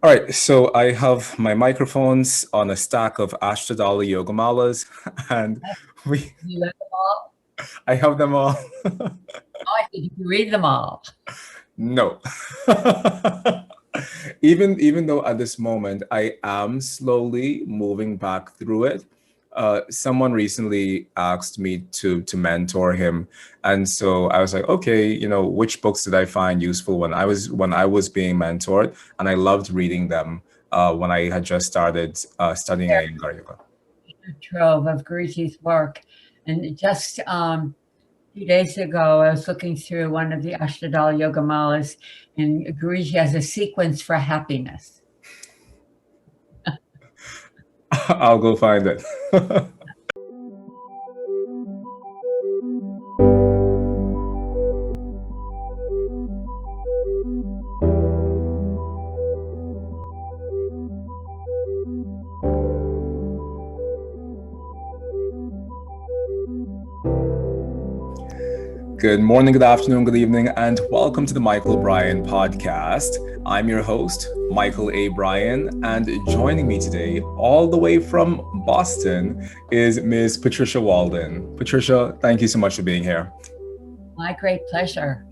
All right, so I have my microphones on a stack of Ashtadali yoga malas, and we You read them all? I have them all. Oh, I think you read them all. No. Even though at this moment I am slowly moving back through it, someone recently asked me to mentor him, and so I was like, okay, which books did I find useful when I was being mentored, and I loved reading them when I had just started studying There's Iyengar Yoga. a trove of Guruji's work. And just 2 days ago, I was looking through one of the Ashtadal Yoga Malas, and Guruji has a sequence for happiness. I'll go find it. Good morning, good afternoon, good evening, and welcome to the Bryan podcast. I'm your host, Mychal A. Bryan, and joining me today, all the way from Boston, is Ms. Patricia Walden. Patricia, thank you so much for being here. My great pleasure.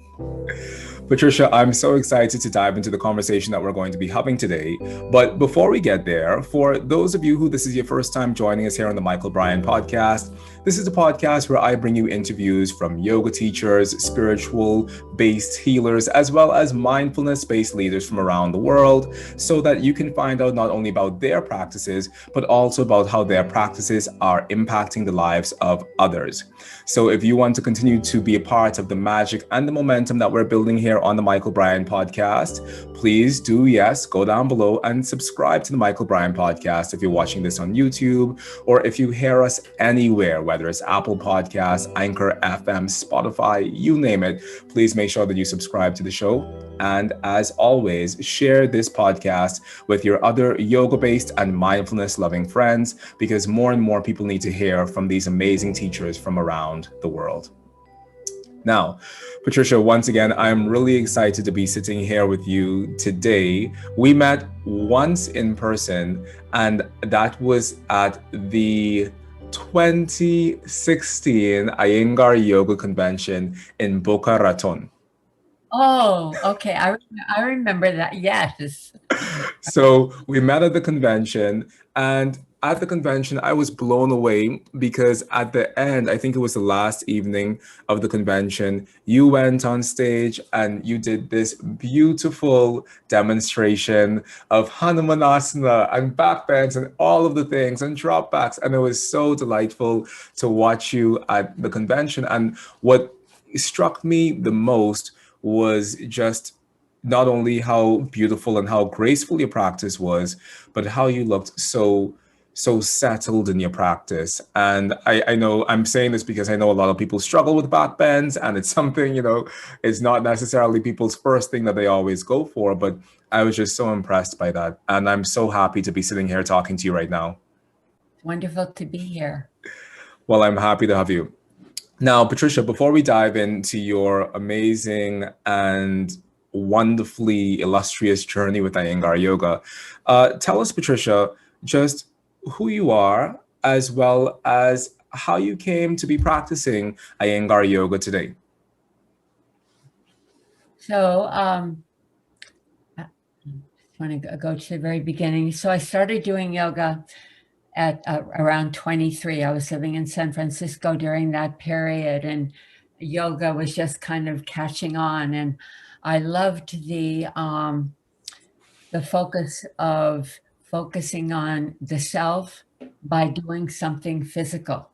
Patricia, I'm so excited to dive into the conversation that we're going to be having today. But before we get there, for those of you who this is your first time joining us here on the Mychal Bryan podcast, this is a podcast where I bring you interviews from yoga teachers, spiritual based healers, as well as mindfulness based leaders from around the world, so that you can find out not only about their practices, but also about how their practices are impacting the lives of others. So if you want to continue to be a part of the magic and the momentum that we're building here on the Mychal Bryan podcast, please do, yes, go down below and subscribe to the Mychal Bryan podcast if you're watching this on YouTube, or if you hear us anywhere, whether it's Apple Podcasts, Anchor FM, Spotify, you name it, please make sure that you subscribe to the show. And as always, share this podcast with your other yoga-based and mindfulness-loving friends, because more and more people need to hear from these amazing teachers from around the world. Now, Patricia, once again, I'm really excited to be sitting here with you today. We met once in person, and that was at the 2016 Iyengar Yoga Convention in Boca Raton. Oh, okay. I remember that. Yes. So we met at the convention, and at the convention, I was blown away because at the end, I think it was the last evening of the convention, you went on stage and you did this beautiful demonstration of Hanumanasana and backbends and all of the things and drop backs. And it was so delightful to watch you at the convention. And what struck me the most was just not only how beautiful and how graceful your practice was, but how you looked so settled in your practice. And I know I'm saying this because I know a lot of people struggle with back bends, and it's something, it's not necessarily people's first thing that they always go for, but I was just so impressed by that. And I'm so happy to be sitting here talking to you right now. It's wonderful to be here. Well, I'm happy to have you. Now, Patricia, before we dive into your amazing and wonderfully illustrious journey with Iyengar Yoga, tell us, Patricia, just who you are, as well as how you came to be practicing Iyengar Yoga today. So, I want to go to the very beginning. So I started doing yoga at around 23. I was living in San Francisco during that period, and yoga was just kind of catching on. And I loved the focus of focusing on the self by doing something physical.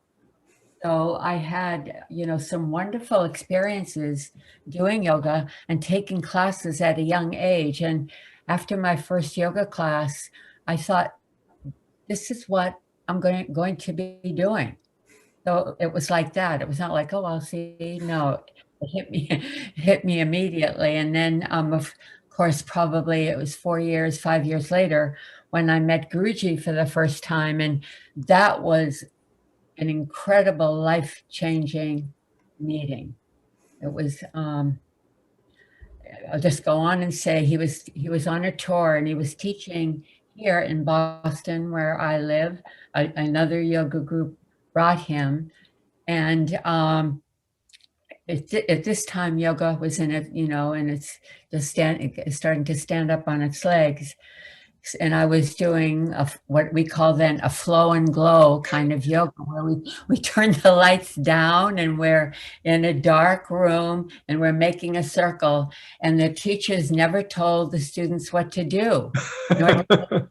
So I had, some wonderful experiences doing yoga and taking classes at a young age. And after my first yoga class, I thought, this is what I'm going to be doing. So it was like that. It was not like, oh, I'll see. No, it hit me, it hit me immediately. And then, of course, probably it was 4 years, 5 years later when I met Guruji for the first time. And that was an incredible life-changing meeting. It was I'll just go on and say he was on a tour, and he was teaching here in Boston, where I live. Another yoga group brought him, and at this time, yoga was in it, and it's starting to stand up on its legs. And I was doing what we call then a flow and glow kind of yoga, where we turn the lights down and we're in a dark room and we're making a circle. And the teachers never told the students what to do, nor did the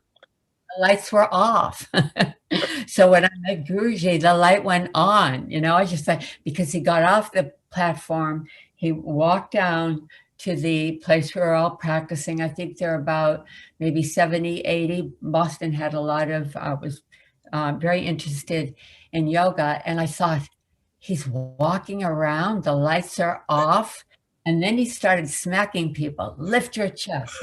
lights were off. So when I met Guruji, the light went on, I just thought, because he got off the platform, he walked down to the place we were all practicing. I think there are about maybe 70, 80. Boston had a lot of, was very interested in yoga. And I thought, he's walking around, the lights are off. And then he started smacking people. Lift your chest.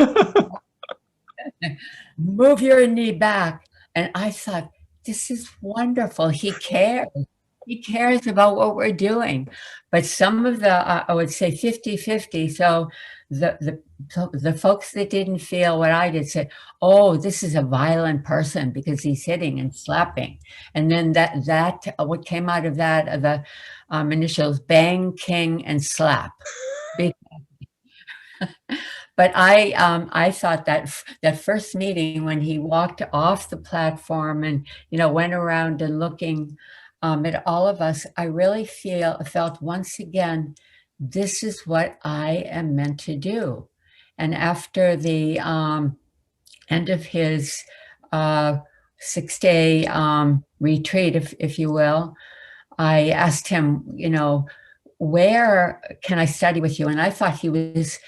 Move your knee back. And I thought, this is wonderful. He cares. He cares about what we're doing. But some of the, I would say 50-50. So the folks that didn't feel what I did said, oh, this is a violent person because he's hitting and slapping. And then that what came out of that, the initials bang, king, and slap. But I thought that first meeting, when he walked off the platform and went around and looking at all of us, I really felt once again, this is what I am meant to do. And after the end of his 6-day retreat, if you will, I asked him, where can I study with you? And I thought he was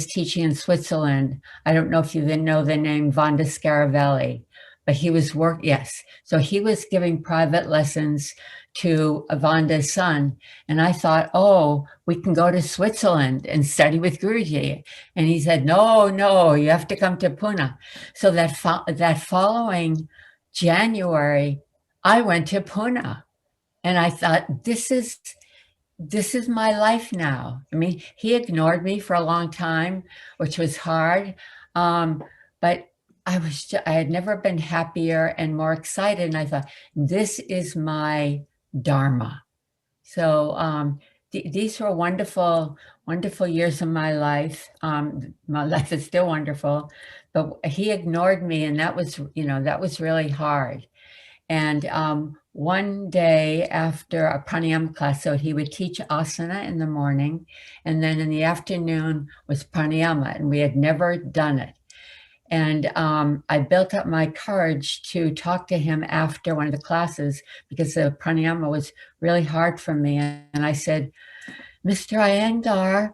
teaching in Switzerland. I don't know if you know the name Vanda Scaravelli, but he was yes. So he was giving private lessons to Vanda's son. And I thought, oh, we can go to Switzerland and study with Guruji. And he said, no, you have to come to Pune. So that following January, I went to Pune. And I thought, this is my life now. I mean, he ignored me for a long time, which was hard. But I had never been happier and more excited. And I thought, this is my Dharma. So these were wonderful, wonderful years of my life. My life is still wonderful, but he ignored me. And that was really hard. And one day after a pranayama class, so he would teach asana in the morning, and then in the afternoon was pranayama, and we had never done it. And I built up my courage to talk to him after one of the classes, because the pranayama was really hard for me. And I said, Mr. Iyengar,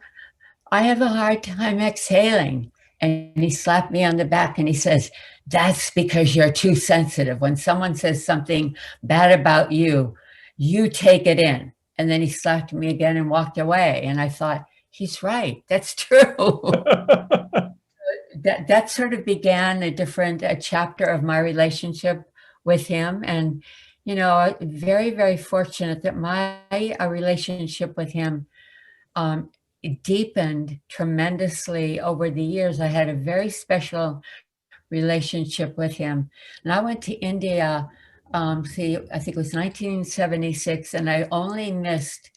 I have a hard time exhaling. And he slapped me on the back and he says, that's because you're too sensitive. When someone says something bad about you, you take it in. And then he slapped me again and walked away. And I thought, he's right. That's true. that sort of began a different chapter of my relationship with him. And, very, very fortunate that my relationship with him deepened tremendously over the years. I had a very special relationship with him. And I went to India, I think it was 1976, and I only missed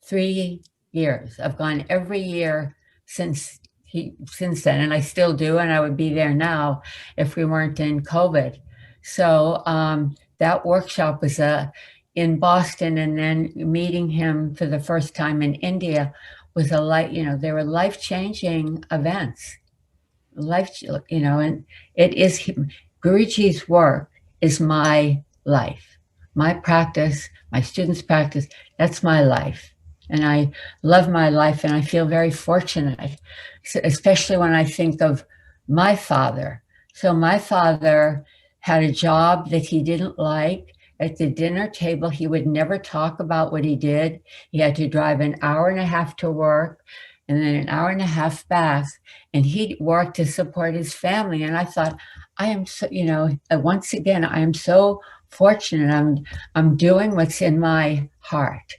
3 years. I've gone every year since then, and I still do, and I would be there now if we weren't in COVID. So that workshop was in Boston, and then meeting him for the first time in India was they were life-changing events. And it is Guruji's work is my life, my practice, my students' practice. That's my life. And I love my life, and I feel very fortunate, especially when I think of my father. So my father had a job that he didn't like. At the dinner table, he would never talk about what he did. He had to drive an hour and a half to work and then an hour and a half back. And he worked to support his family. And I thought, I am so, once again, I am so fortunate. I'm doing what's in my heart.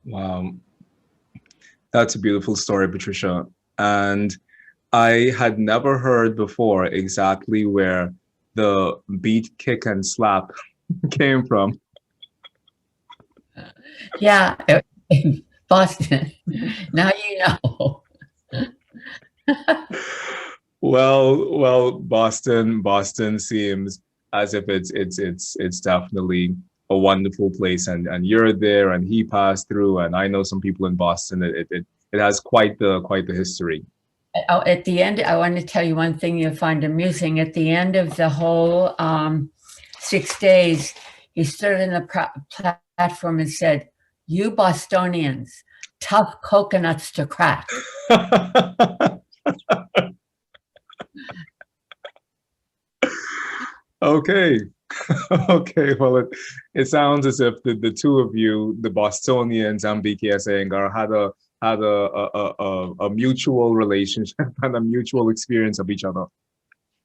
Wow. That's a beautiful story, Patricia. And I had never heard before exactly where the beat, kick, and slap came from. Yeah, Boston. Now you know. Boston seems as if it's definitely a wonderful place, and you're there, and he passed through, and I know some people in Boston. It has quite the history. Oh, at the end, I want to tell you one thing you'll find amusing. At the end of the whole 6 days, he stood in the platform and said, "You Bostonians, tough coconuts to crack." Okay. Okay, well, it sounds as if the two of you, the Bostonians and BKS Iyengar, had a mutual relationship and a mutual experience of each other.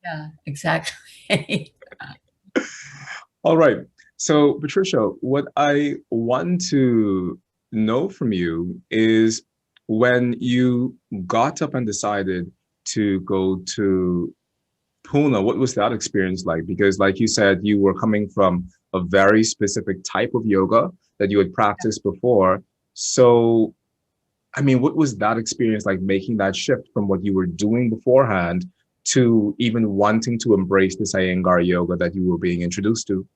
Yeah, exactly. All right. So, Patricia, what I want to know from you is when you got up and decided to go to Pune, what was that experience like? Because, like you said, you were coming from a very specific type of yoga that you had practiced before. So, I mean, what was that experience like, making that shift from what you were doing beforehand to even wanting to embrace this Iyengar yoga that you were being introduced to?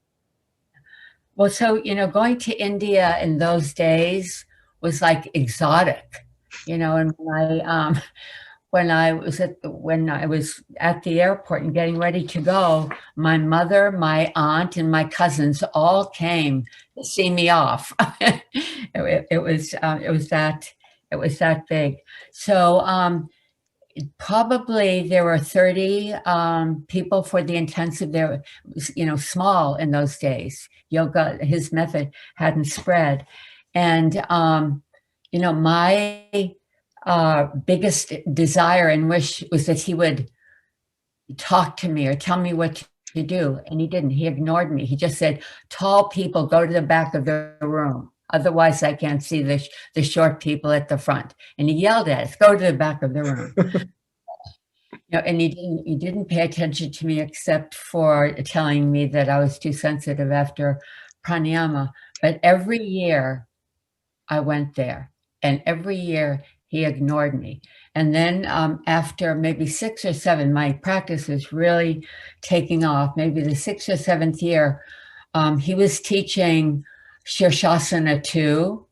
Well, so, going to India in those days was like exotic, and when I was at the airport and getting ready to go, my mother, my aunt, and my cousins all came to see me off. It was that big. So probably there were 30 people for the intensive. There was, small in those days. Yoga, his method hadn't spread, and my biggest desire and wish was that he would talk to me or tell me what to do. And he didn't. He ignored me. He just said, "Tall people, go to the back of the room. Otherwise, I can't see the short people at the front." And he yelled at us, "Go to the back of the room." And he didn't pay attention to me except for telling me that I was too sensitive after pranayama. But every year I went there, and every year he ignored me. And then after maybe 6 or 7, my practice was really taking off. Maybe the 6th or 7th year, he was teaching Shirshasana 2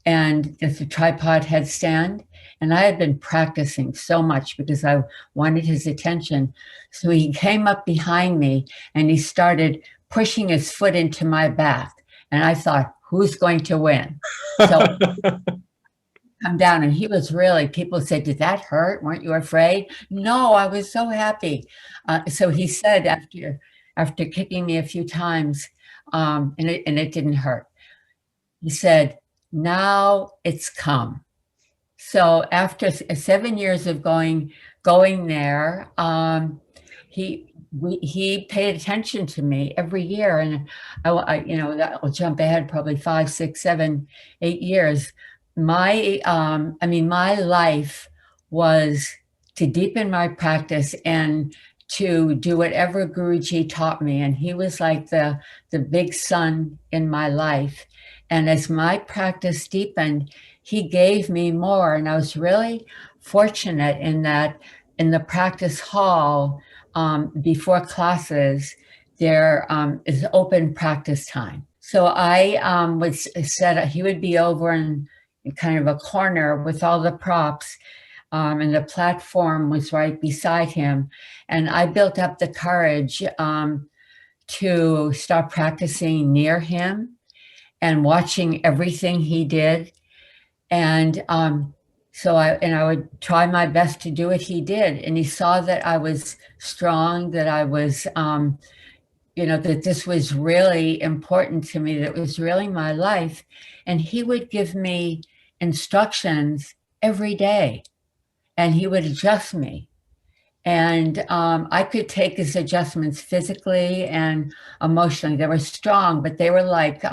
and the tripod headstand. And I had been practicing so much because I wanted his attention. So he came up behind me and he started pushing his foot into my back. And I thought, who's going to win? So come down, and he was really, people said, "Did that hurt? Weren't you afraid?" No, I was so happy. So he said after kicking me a few times, and it didn't hurt, he said, "Now it's come." So after 7 years of going there, he paid attention to me every year, and that will jump ahead probably 5, 6, 7, 8 years. My life was to deepen my practice and to do whatever Guruji taught me, and he was like the big sun in my life. And as my practice deepened, he gave me more, and I was really fortunate in that in the practice hall before classes there is open practice time. So I would set he would be over in kind of a corner with all the props, and the platform was right beside him. And I built up the courage to start practicing near him and watching everything he did. And so I would try my best to do what he did. And he saw that I was strong, that I was, that this was really important to me, that was really my life. And he would give me instructions every day, and he would adjust me. And I could take his adjustments physically and emotionally. They were strong, but they were like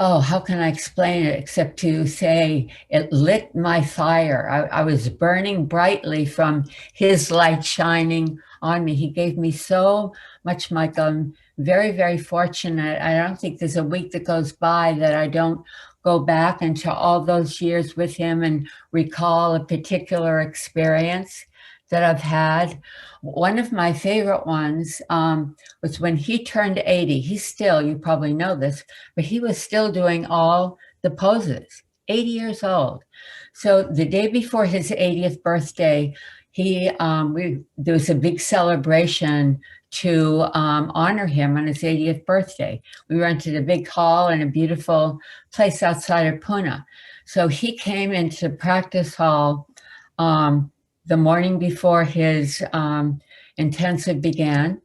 Oh, how can I explain it except to say it lit my fire. I was burning brightly from his light shining on me. He gave me so much, Mychal. I'm very, very fortunate. I don't think there's a week that goes by that I don't go back into all those years with him and recall a particular experience that I've had. One of my favorite ones was when he turned 80. He's still, you probably know this, but he was still doing all the poses, 80 years old. So the day before his 80th birthday, there was a big celebration to honor him on his 80th birthday. We rented a big hall in a beautiful place outside of Pune. So he came into practice hall the morning before his intensive began,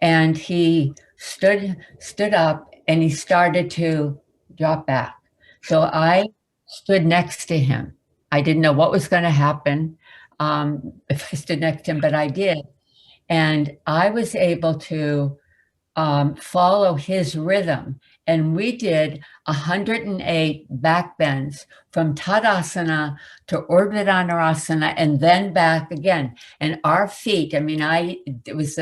and he stood up and he started to drop back. So I stood next to him. I didn't know what was going to happen if I stood next to him, but I did. And I was able to follow his rhythm. And we did 108 back bends from Tadasana to Urdhva and then back again. And our feet, I mean, it was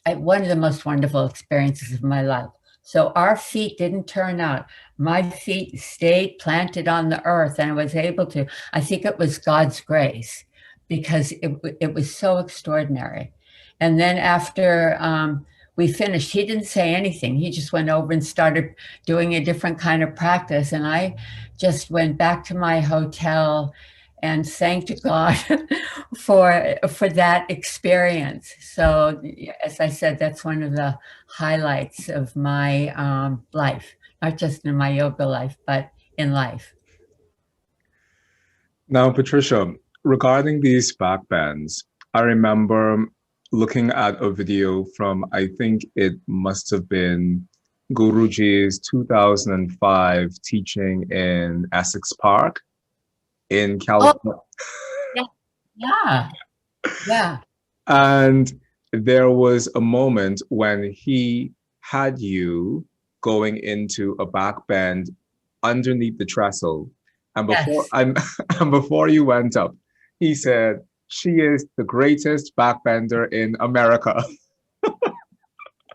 one of the most wonderful experiences of my life. So our feet didn't turn out. My feet stayed planted on the earth, and I was able to, I think it was God's grace, because it was so extraordinary. And then after we finished, he didn't say anything. He just went over and started doing a different kind of practice. And I just went back to my hotel and thanked God for that experience. So, as I said, that's one of the highlights of my life, not just in my yoga life, but in life. Now, Patricia, regarding these back bends, I remember looking at a video from, I think it must have been Guruji's 2005 teaching in Essex Park in California. Oh, yeah. Yeah. And there was a moment when he had you going into a back bend underneath the trestle. And before Yes. and before you went up, he said, "She is the greatest backbender in America."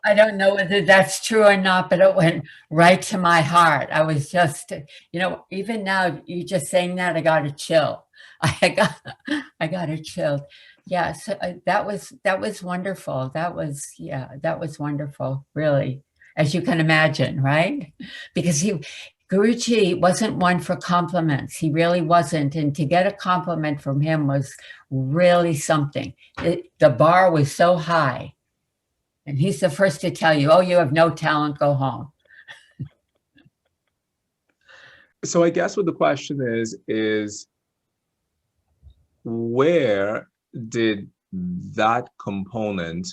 I don't know whether that's true or not, but it went right to my heart. I was just, even now, you just saying that, I got a chill. I got, I got a chill. Yeah, so that was wonderful. That was wonderful, really, as you can imagine, right? Because Guruji wasn't one for compliments. He really wasn't, and to get a compliment from him was really something. The bar was so high. And he's the first to tell you, oh, you have no talent, go home. So I guess what the question is where did that component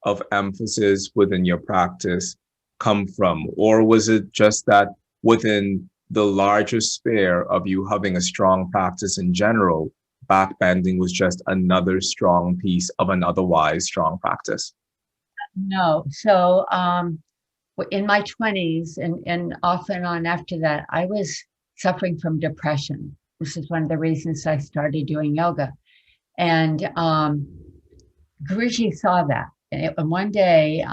of emphasis within your practice come from? Or was it just that within the larger sphere of you having a strong practice in general, backbending was just another strong piece of an otherwise strong practice? No. So in my 20s and off and on after that, I was suffering from depression. This is one of the reasons I started doing yoga. And Guruji saw that. And one day,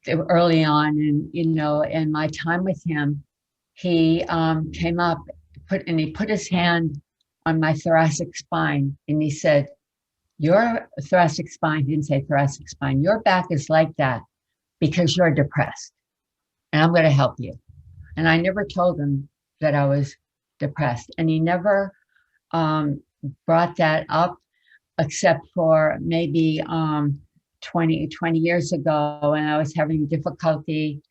early on, and in my time with him, he came up, he put his hand on my thoracic spine, and he said, "Your thoracic spine," he didn't say thoracic spine, "your back is like that because you're depressed, and I'm going to help you." And I never told him that I was depressed, and he never brought that up except for maybe 20 years ago when I was having difficulty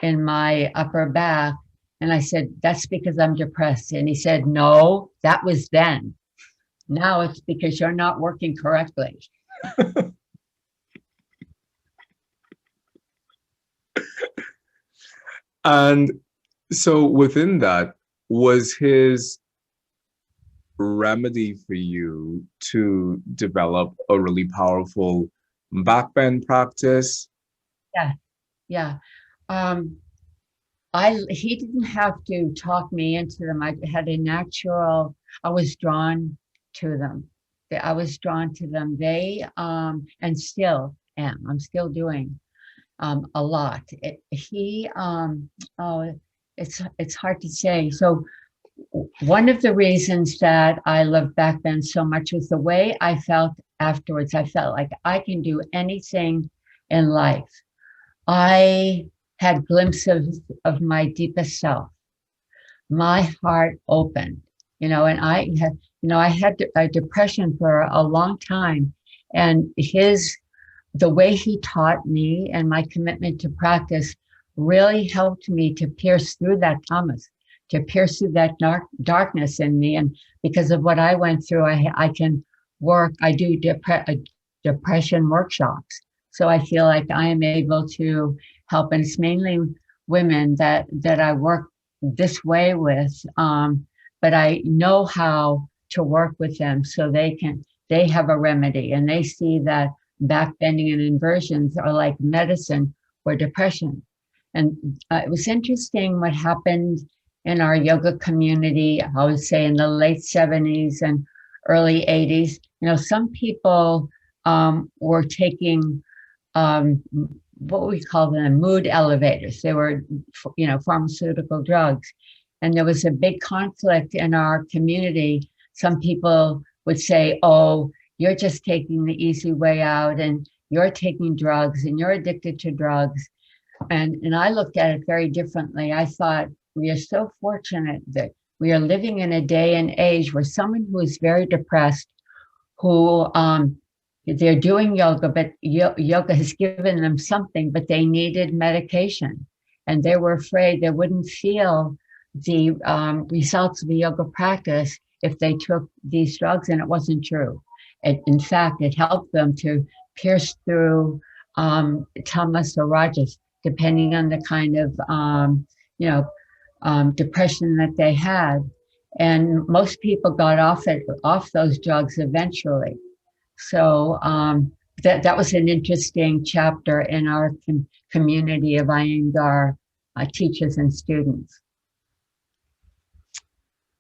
in my upper back. And I said, "That's because I'm depressed." And he said, "No, that was then. Now it's because you're not working correctly." And so within that, was his remedy for you to develop a really powerful backbend practice? Yeah, yeah. Um, He didn't have to talk me into them. I had a natural, I was drawn to them. I was drawn to them. And still am, I'm still doing a lot. Oh, it's hard to say. So one of the reasons that I loved back then so much was the way I felt afterwards. I felt like I can do anything in life. I had glimpses of my deepest self. My heart opened, and I had a depression for a long time. And the way he taught me and my commitment to practice really helped me to pierce through that tamas, to pierce through that darkness in me. And because of what I went through, I can I do depression workshops. So I feel like I am able to help, and it's mainly women that I work this way with. But I know how to work with them so they have a remedy, and they see that backbending and inversions are like medicine for depression. And it was interesting what happened in our yoga community, I would say in the late 70s and early 80s. Some people were taking what we call them mood elevators. They were, pharmaceutical drugs. And there was a big conflict in our community. Some people would say, oh, you're just taking the easy way out, and you're taking drugs, and you're addicted to drugs. And I looked at it very differently. I thought, we are so fortunate that we are living in a day and age where someone who is very depressed, who they're doing yoga, but yoga has given them something, but they needed medication. And they were afraid they wouldn't feel the results of the yoga practice if they took these drugs, and it wasn't true. In fact, it helped them to pierce through tamas or rajas, depending on the kind of depression that they had. And most people got off those drugs eventually. So that was an interesting chapter in our community of Iyengar teachers and students.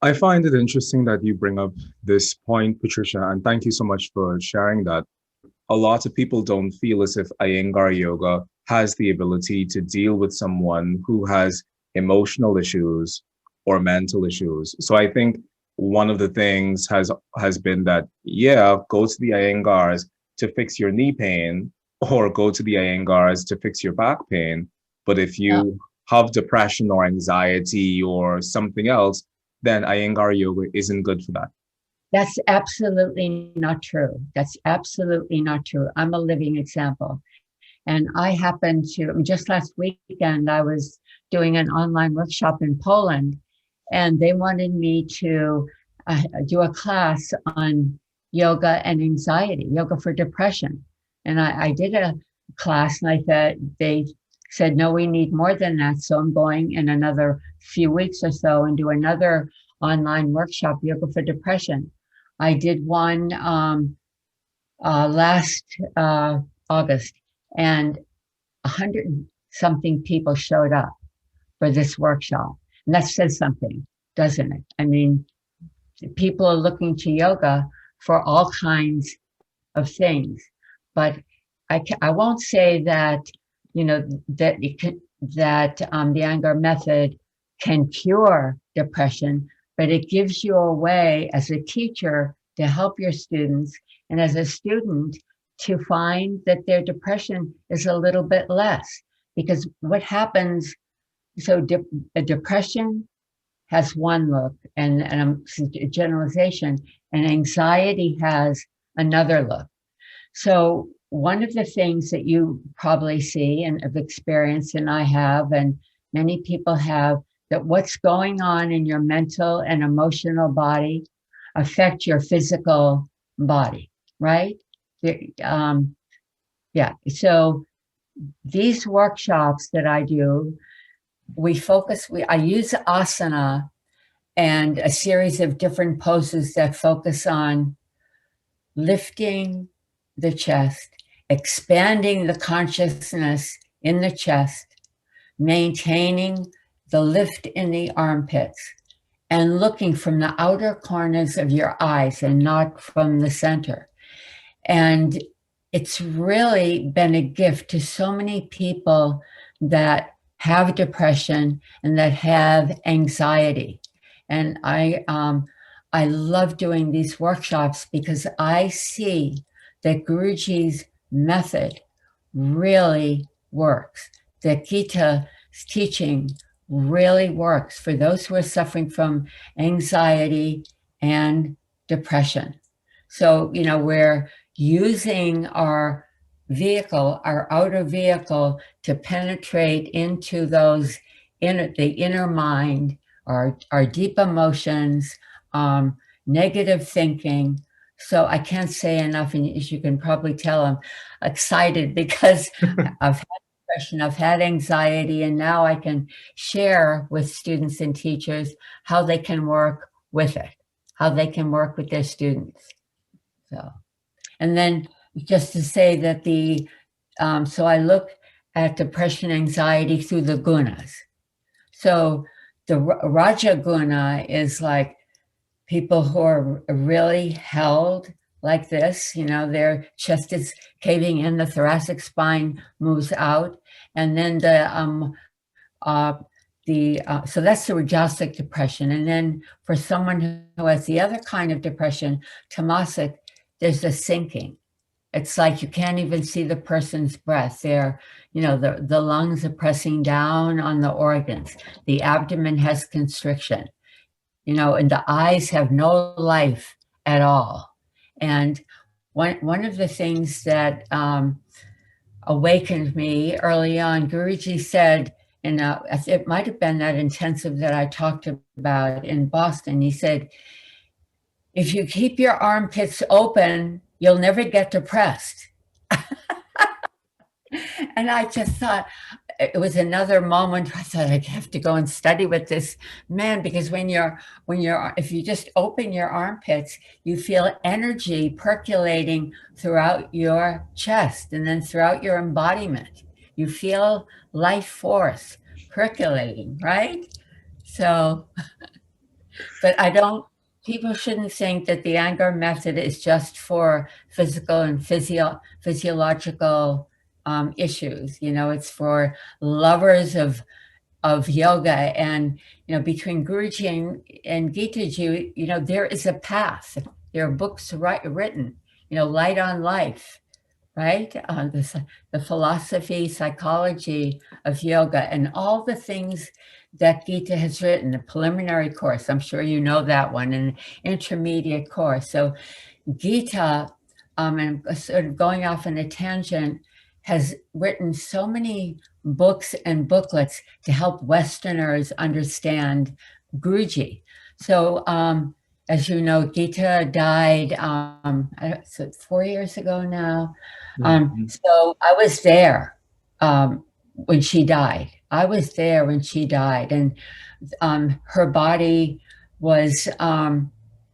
I find it interesting that you bring up this point, Patricia, and thank you so much for sharing that. A lot of people don't feel as if Iyengar Yoga has the ability to deal with someone who has emotional issues or mental issues. So I think one of the things has been that, yeah, go to the Iyengars to fix your knee pain, or go to the Iyengars to fix your back pain. But if you have depression or anxiety or something else, then Iyengar Yoga isn't good for that. That's absolutely not true. That's absolutely not true. I'm a living example. And I happened to, just last weekend, I was doing an online workshop in Poland, and they wanted me to do a class on yoga and anxiety, yoga for depression. And I did a class, and I thought, they said, no, we need more than that. So I'm going in another few weeks or so and do another online workshop, yoga for depression. I did one last August, and 100 something people showed up for this workshop. And that says something, doesn't it? I mean, people are looking to yoga for all kinds of things, but I won't say that, that the Iyengar method can cure depression, but it gives you a way as a teacher to help your students, and as a student to find that their depression is a little bit less. Because what happens, so a depression has one look, and a generalization, and anxiety has another look. So one of the things that you probably see and have experienced, and I have, and many people have, that what's going on in your mental and emotional body affect your physical body, right? Yeah. So these workshops that I do, I use asana and a series of different poses that focus on lifting the chest, expanding the consciousness in the chest, maintaining the lift in the armpits, and looking from the outer corners of your eyes and not from the center. And it's really been a gift to so many people that have depression and that have anxiety. And I love doing these workshops because I see that Guruji's method really works, that Gita's teaching really works for those who are suffering from anxiety and depression. So, we're using our vehicle, our outer vehicle, to penetrate into the inner mind, our deep emotions, negative thinking. So I can't say enough, and as you can probably tell, I'm excited because I've had depression, I've had anxiety, and now I can share with students and teachers how they can work with it, how they can work with their students. So, and then just to say that so I look at depression, anxiety through the gunas. So the Raja guna is like people who are really held like this, their chest is caving in, the thoracic spine moves out. And then so that's the Rajasic depression. And then for someone who has the other kind of depression, tamasic, there's a sinking. It's like you can't even see the person's breath. They're, the lungs are pressing down on the organs. The abdomen has constriction, and the eyes have no life at all. And one of the things that awakened me early on, Guruji said, and it might have been that intensive that I talked about in Boston. He said, if you keep your armpits open, you'll never get depressed. And I just thought, it was another moment I thought I have to go and study with this man, because if you just open your armpits, you feel energy percolating throughout your chest and then throughout your embodiment. You feel life force percolating, right? So, but people shouldn't think that the Iyengar method is just for physical and physiological issues. It's for lovers of yoga. And between Guruji and Gitaji, there is a path. There are books written, Light on Life, right? The philosophy, psychology of yoga, and all the things that Gita has written. A preliminary course, I'm sure you know that one, an intermediate course. So Gita, and sort of going off on a tangent, has written so many books and booklets to help Westerners understand Guruji. So, as you know, Gita died, so 4 years ago now. So I was there when she died. I was there when she died, and her body was, I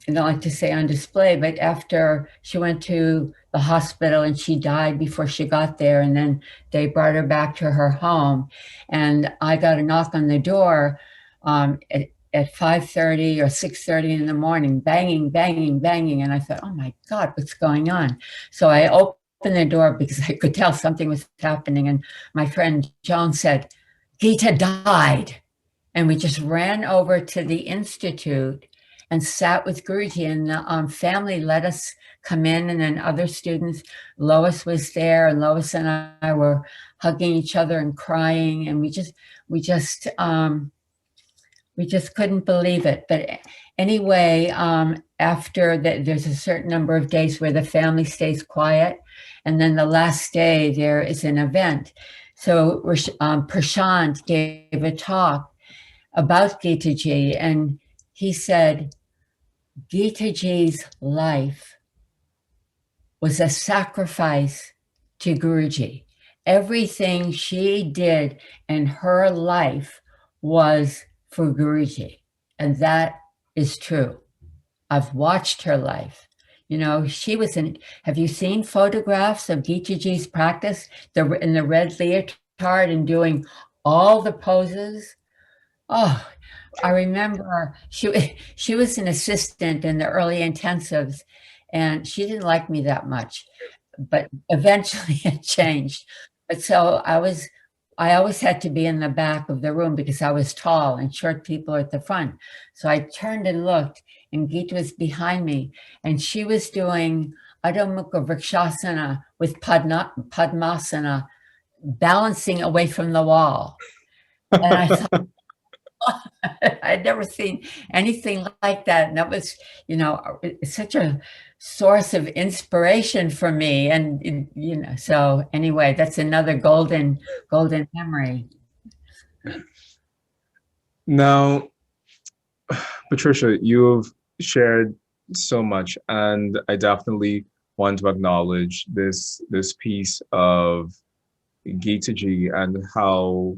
don't like to say on display, but after she went to the hospital and she died before she got there, and then they brought her back to her home, and I got a knock on the door at 5:30 or 6:30 in the morning, banging, banging, banging, and I thought, oh my God, what's going on? So I opened the door because I could tell something was happening, and my friend Joan said, Gita died. And we just ran over to the institute and sat with Guruji, and the family let us come in, and then other students, Lois was there, and Lois and I were hugging each other and crying, and we just couldn't believe it. But anyway, after that, there's a certain number of days where the family stays quiet, and then the last day there is an event. So Prashant gave a talk about Gitaji, and he said, Gitaji's life was a sacrifice to Guruji. Everything she did in her life was for Guruji, and that is true. I've watched her life. She was have you seen photographs of Gitaji's practice in the red leotard and doing all the poses? Oh, I remember she was an assistant in the early intensives, and she didn't like me that much, but eventually it changed. But so I always had to be in the back of the room because I was tall and short people are at the front. So I turned and looked, and Geet was behind me, and she was doing Adho Mukha Vrikshasana with Padmasana, balancing away from the wall. And I thought, I'd never seen anything like that. And that was, such a source of inspiration for me. And, so anyway, that's another golden memory. Now, Patricia, you've shared so much, and I definitely want to acknowledge this piece of Gita Ji and how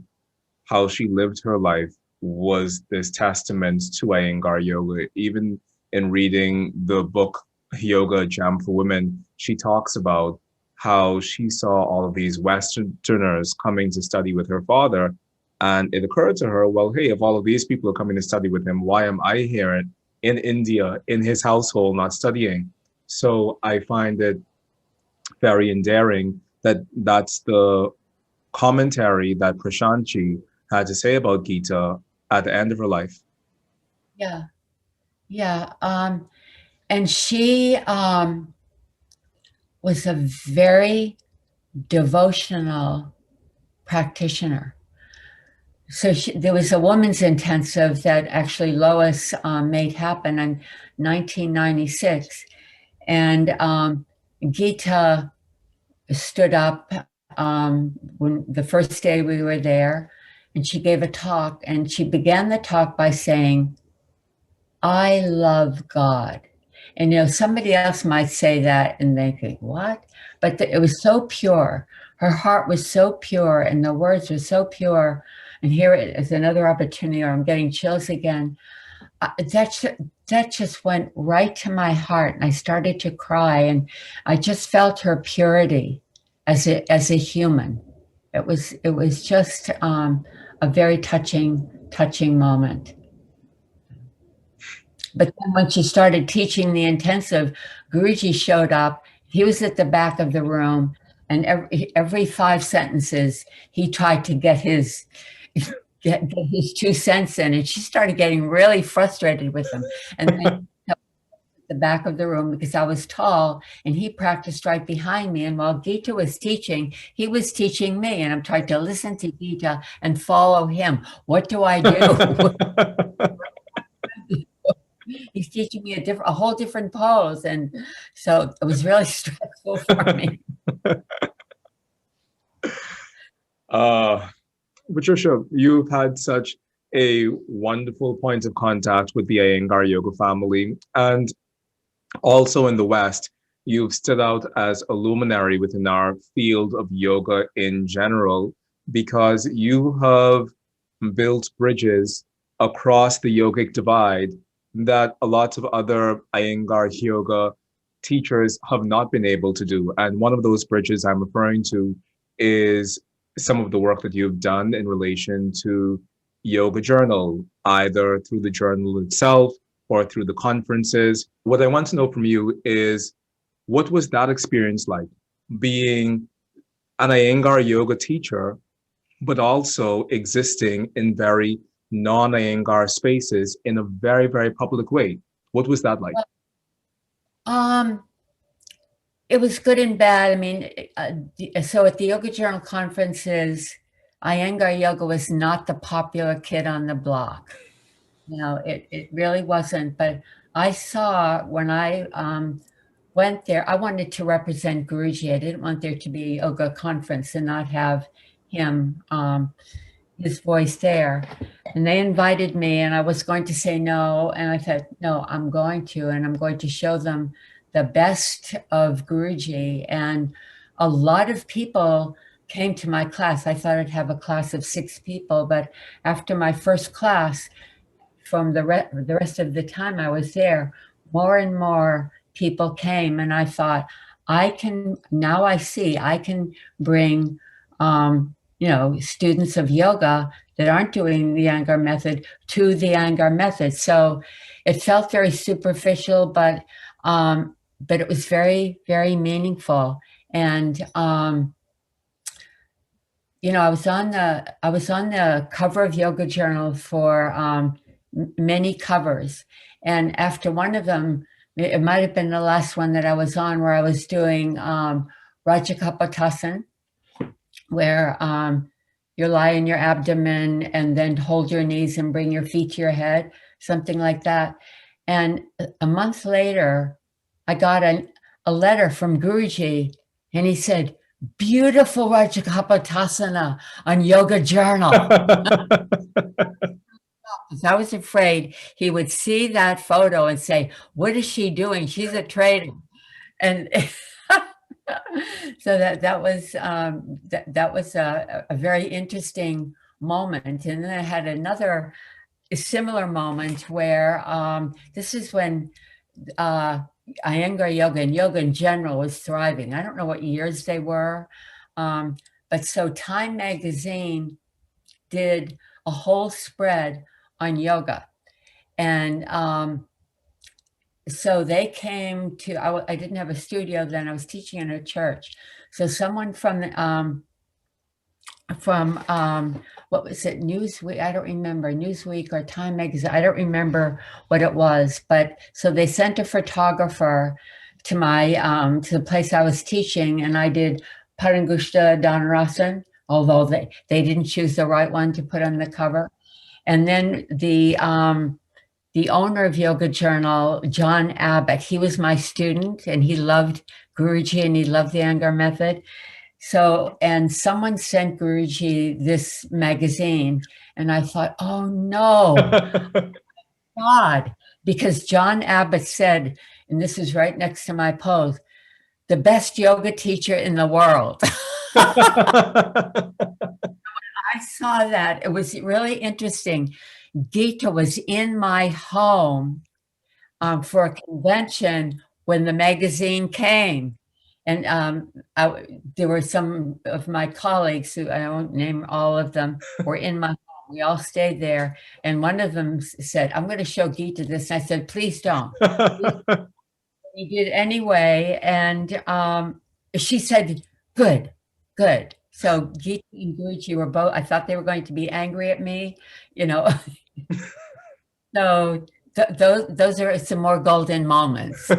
she lived her life was this testament to Iyengar yoga. Even in reading the book Yoga Jam for Women, she talks about how she saw all of these Westerners coming to study with her father. And it occurred to her, well, hey, if all of these people are coming to study with him, why am I here in India, in his household, not studying? So I find it very endearing that that's the commentary that Prashantji had to say about Gita at the end of her life. Yeah. Yeah. And she was a very devotional practitioner. So there was a women's intensive that actually Lois made happen in 1996. And Gita stood up when the first day we were there, and she gave a talk, and she began the talk by saying, I love God. And somebody else might say that and they think, what? But it was so pure. Her heart was so pure, and the words were so pure. And here is another opportunity, or I'm getting chills again. That just went right to my heart, and I started to cry, and I just felt her purity as a human. It was just a very touching moment. But then when she started teaching the intensive, Guruji showed up. He was at the back of the room, and every 5 sentences, he tried to get his 2 cents in, and she started getting really frustrated with him. And then at the back of the room, because I was tall, and he practiced right behind me. And while Gita was teaching, he was teaching me, and I'm trying to listen to Gita and follow him. What do I do? He's teaching me a whole different pose, and so it was really stressful for me. Patricia, you've had such a wonderful point of contact with the Iyengar yoga family. And also in the West, you've stood out as a luminary within our field of yoga in general, because you have built bridges across the yogic divide that a lot of other Iyengar yoga teachers have not been able to do. And one of those bridges I'm referring to is some of the work that you've done in relation to Yoga Journal, either through the journal itself or through the conferences. What I want to know from you is, what was that experience like, being an Iyengar yoga teacher, but also existing in very non-Iyengar spaces in a very, very public way? What was that like? Um, it was good and bad. I mean, so at the Yoga Journal conferences, Iyengar Yoga was not the popular kid on the block. It really wasn't. But I saw when I went there, I wanted to represent Guruji. I didn't want there to be a yoga conference and not have him, his voice there. And they invited me, and I was going to say no. And I said, no, I'm going to, and I'm going to show them the best of Guruji. And a lot of people came to my class. I thought I'd have a class of 6 people, but after my first class, from the rest of the time I was there, more and more people came, and I thought, I see I can bring, students of yoga that aren't doing the Iyengar method to the Iyengar method. So it felt very superficial, but it was very, very meaningful. And you know, I was on the cover of Yoga Journal for many covers, and after one of them, it might have been the last one that I was on, where I was doing Rajakapotasana, where you lie in your abdomen and then hold your knees and bring your feet to your head, something like that. And a month later, I got a letter from Guruji, and he said, "Beautiful Rajakapotasana on Yoga Journal." I was afraid he would see that photo and say, "What is she doing? She's a traitor." And so that was a very interesting moment. And then I had another similar moment where this is when Iyengar yoga and yoga in general was thriving. I don't know what years they were, but so Time magazine did a whole spread on yoga, and so they came to, I didn't have a studio then, I was teaching in a church. So someone from what was it, Newsweek? I don't remember, Newsweek or Time magazine. I don't remember what it was, but so they sent a photographer to my, to the place I was teaching, and I did Parangushta Dhanarasan, although they didn't choose the right one to put on the cover. And then the owner of Yoga Journal, John Abbott, he was my student, and he loved Guruji and he loved the Iyengar method. So, and someone sent Guruji this magazine, and I thought, oh no, God, because John Abbott said, and this is right next to my pose, the best yoga teacher in the world. I saw that. It was really interesting. Gita was in my home for a convention when the magazine came. And there were some of my colleagues, who I won't name all of them, were in my home. We all stayed there. And one of them said, "I'm going to show Gita this." And I said, "Please don't." He did anyway. And she said, "Good, good." So Gita and Guruji were both, I thought they were going to be angry at me, you know. So those are some more golden moments.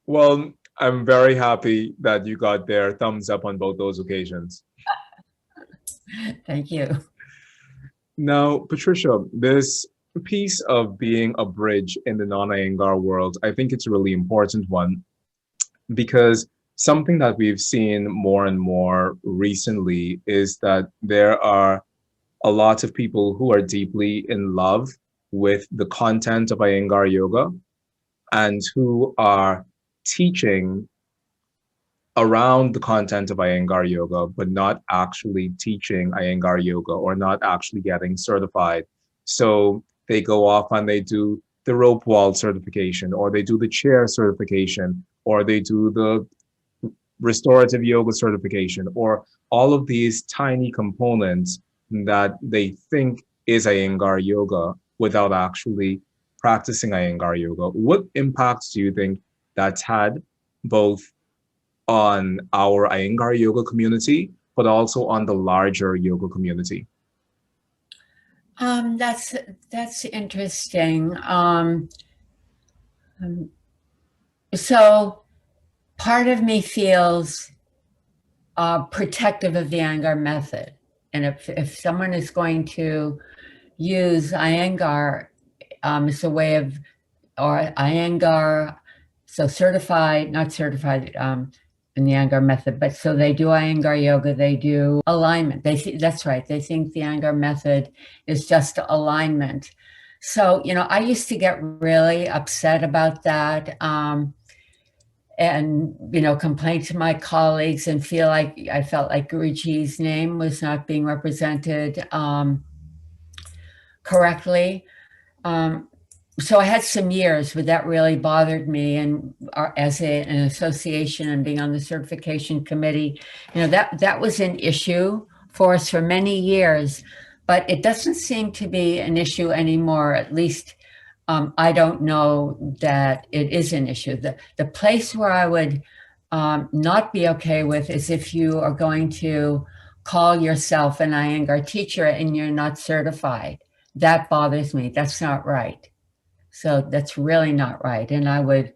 Well, I'm very happy that you got their thumbs up on both those occasions. Thank you. Now, Patricia, this piece of being a bridge in the non-Iyengar world, I think it's a really important one, because something that we've seen more and more recently is that there are a lot of people who are deeply in love with the content of Iyengar yoga and who are teaching around the content of Iyengar yoga, but not actually teaching Iyengar yoga or not actually getting certified. So they go off and they do the rope wall certification, or they do the chair certification, or they do the restorative yoga certification, or all of these tiny components that they think is Iyengar yoga without actually practicing Iyengar yoga. What impacts do you think that's had both on our Iyengar yoga community, but also on the larger yoga community? That's interesting. So part of me feels protective of the Iyengar method. And if someone is going to use Iyengar as a way of, or Iyengar, so certified, not certified in the Iyengar method, but so they do Iyengar yoga, they do alignment. That's right. They think the Iyengar method is just alignment. So, you know, I used to get really upset about that. And, you know, complain to my colleagues and I felt like Guruji's name was not being represented correctly. so I had some years where that really bothered me, and as an association and being on the certification committee, that was an issue for us for many years, but it doesn't seem to be an issue anymore. At least I don't know that it is an issue. The place where I would not be okay with is if you are going to call yourself an Iyengar teacher and you're not certified. That bothers me. That's not right. So that's really not right. And I would,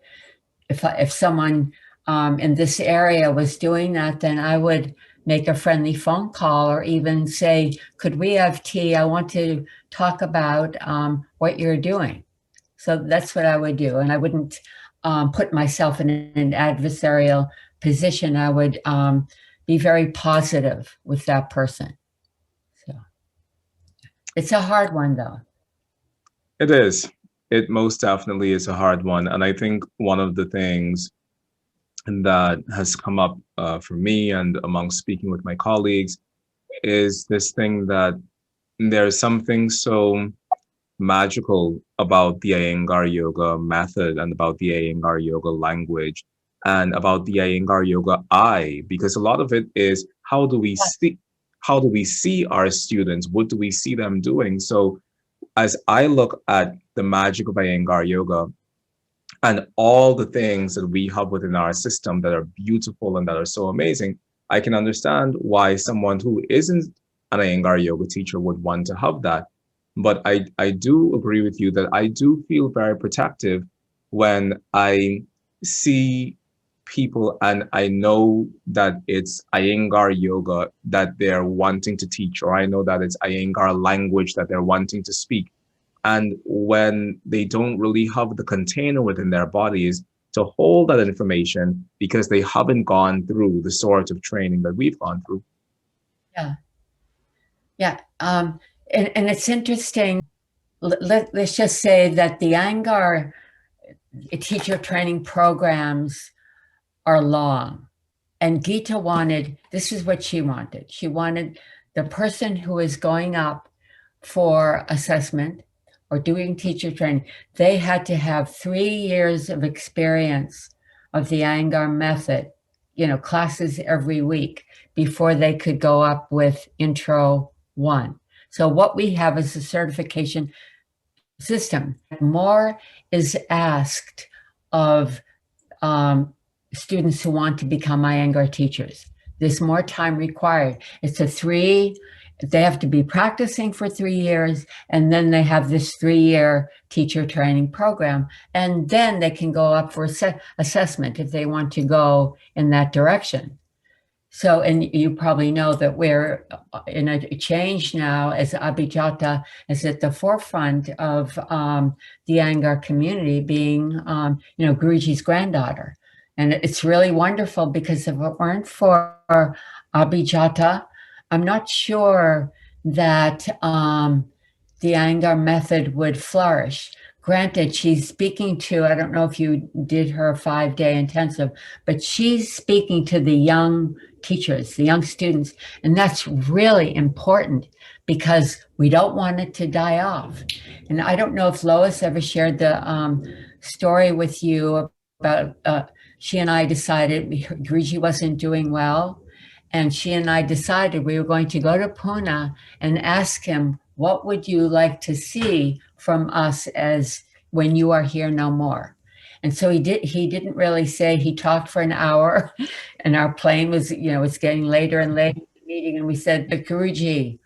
if someone in this area was doing that, then I would make a friendly phone call or even say, could we have tea? I want to talk about what you're doing. So that's what I would do. And I wouldn't put myself in an adversarial position. I would be very positive with that person. So it's a hard one, though. It is. It most definitely is a hard one. And I think one of the things that has come up for me and among speaking with my colleagues is this thing that there's something so magical about the Iyengar yoga method and about the Iyengar yoga language and about the Iyengar yoga eye, because a lot of it is how do we see our students? What do we see them doing? So as I look at the magic of Iyengar yoga and all the things that we have within our system that are beautiful and that are so amazing, I can understand why someone who isn't an Iyengar yoga teacher would want to have that. But I do agree with you that I do feel very protective when I see people and I know that it's Iyengar yoga that they're wanting to teach, or I know that it's Iyengar language that they're wanting to speak. And when they don't really have the container within their bodies to hold that information because they haven't gone through the sort of training that we've gone through. Yeah. Yeah. And it's interesting. Let's just say that the Iyengar teacher training programs are long. And Gita this is what she wanted. She wanted the person who is going up for assessment or doing teacher training, they had to have 3 years of experience of the Iyengar method, classes every week before they could go up with Intro 1. So what we have is a certification system. More is asked of students who want to become Iyengar teachers. There's more time required. They have to be practicing for 3 years, and then they have this 3-year teacher training program, and then they can go up for assessment if they want to go in that direction. So, and you probably know that we're in a change now as Abhijata is at the forefront of the Iyengar community, being, Guruji's granddaughter. And it's really wonderful because if it weren't for Abhijata, I'm not sure that the Iyengar method would flourish. Granted, she's speaking to, I don't know if you did her 5-day intensive, but she's speaking to the young teachers, the young students. And that's really important because we don't want it to die off. And I don't know if Lois ever shared the story with you about, she and I decided Guruji wasn't doing well. And she and I decided we were going to go to Pune and ask him, what would you like to see from us as when you are here no more? And so he didn't really say. He talked for an hour and our plane was, it's getting later and later in the meeting. And we said, but Guruji,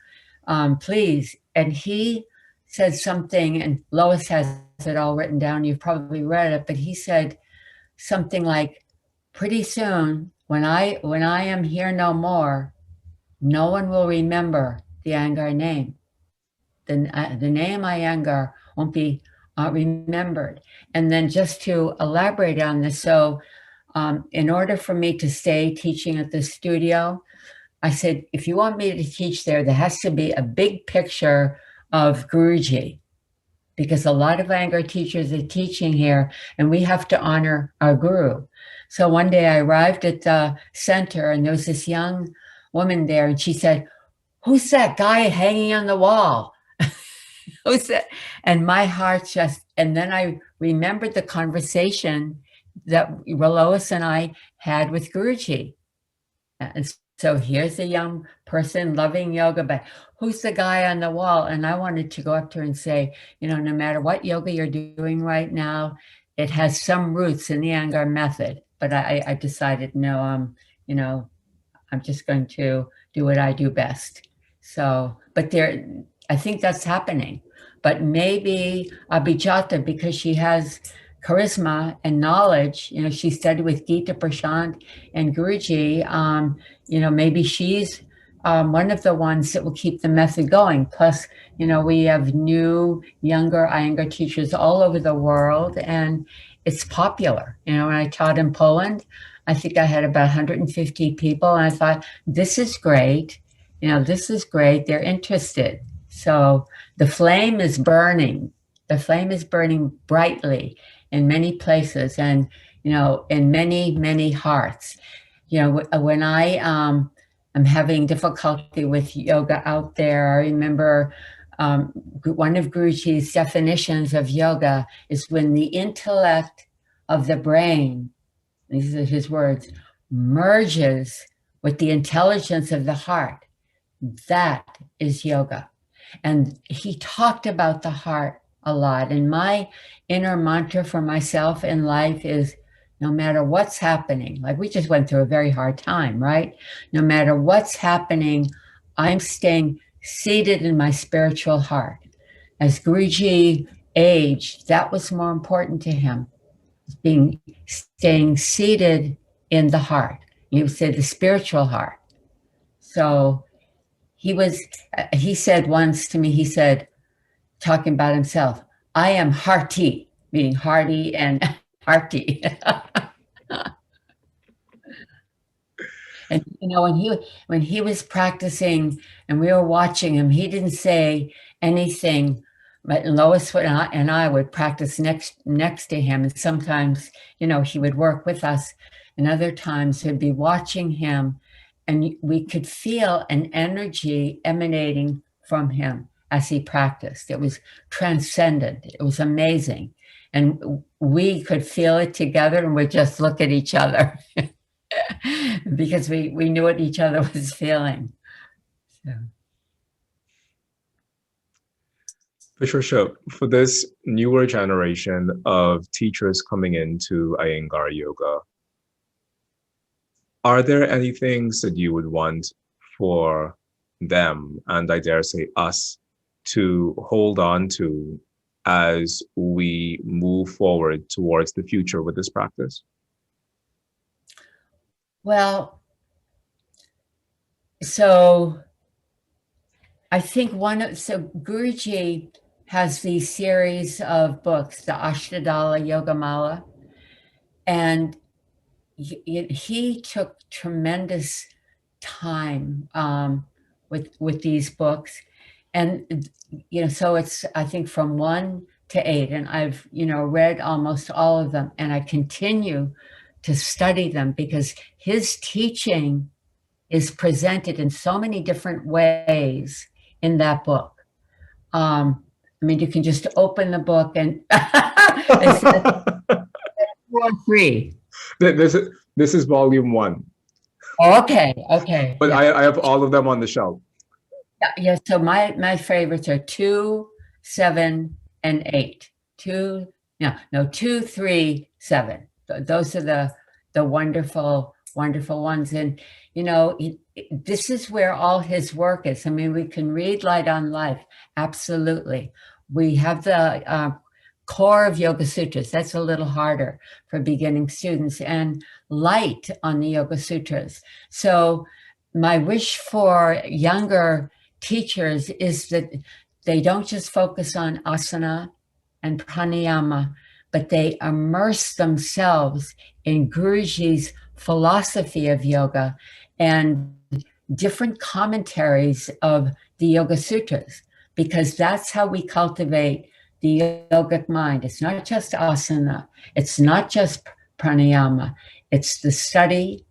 please. And he said something, and Lois has it all written down. You've probably read it, but he said something like, pretty soon, when I am here no more, no one will remember the Iyengar name. The name Iyengar won't be remembered. And then just to elaborate on this, so in order for me to stay teaching at the studio, I said, if you want me to teach there has to be a big picture of Guruji, because a lot of Iyengar teachers are teaching here, and we have to honor our guru. So one day I arrived at the center, and there was this young woman there, and she said, who's that guy hanging on the wall? And my heart just, and then I remembered the conversation that Lois and I had with Guruji. And so here's a young person loving yoga, but who's the guy on the wall? And I wanted to go up to her and say, no matter what yoga you're doing right now, it has some roots in the Iyengar method. But I decided, no, I'm just going to do what I do best. So, but I think that's happening. But maybe Abhijata, because she has charisma and knowledge, she studied with Gita Prashant and Guruji, maybe she's one of the ones that will keep the method going. Plus, we have new, younger Iyengar teachers all over the world, and it's popular. When I taught in Poland, I think I had about 150 people, and I thought, this is great. This is great. They're interested. So the flame is burning. The flame is burning brightly in many places, and, in many, many hearts. When I am having difficulty with yoga out there, I remember one of Guruji's definitions of yoga is when the intellect of the brain, these are his words, merges with the intelligence of the heart. That is yoga. And he talked about the heart a lot. And my inner mantra for myself in life is, no matter what's happening, like we just went through a very hard time, right? No matter what's happening, I'm staying seated in my spiritual heart. As Guruji aged, that was more important to him, staying seated in the heart. He would say the spiritual heart. So he said once to me, he said, talking about himself, I am hearty, meaning hearty and hearty. And when he was practicing and we were watching him, he didn't say anything. But Lois and I would practice next to him, and sometimes he would work with us, and other times we'd be watching him, and we could feel an energy emanating from him as he practiced. It was transcendent. It was amazing. And we could feel it together, and we'd just look at each other because we knew what each other was feeling. So. Patricia, for this newer generation of teachers coming into Iyengar Yoga, are there any things that you would want for them, and I dare say us, to hold on to as we move forward towards the future with this practice? Well, so I think Guruji has these series of books, the Ashtadala Yoga Mala, and he took tremendous time with these books. And, so it's, I think, from 1 to 8, and I've, read almost all of them, and I continue to study them because his teaching is presented in so many different ways in that book. You can just open the book and it's 4 or 3. This is volume 1. Oh, okay. But yeah. I have all of them on the shelf. Yeah. So my favorites are 2, 7, and 8. 2, 3, 7. Those are the wonderful ones. And this is where all his work is. We can read Light on Life, absolutely. We have the core of Yoga Sutras. That's a little harder for beginning students, and light on the Yoga Sutras. So my wish for younger teachers is that they don't just focus on asana and pranayama, but they immerse themselves in Guruji's philosophy of yoga and different commentaries of the Yoga Sutras, because that's how we cultivate the yogic mind. It's not just asana, it's not just pranayama, it's the study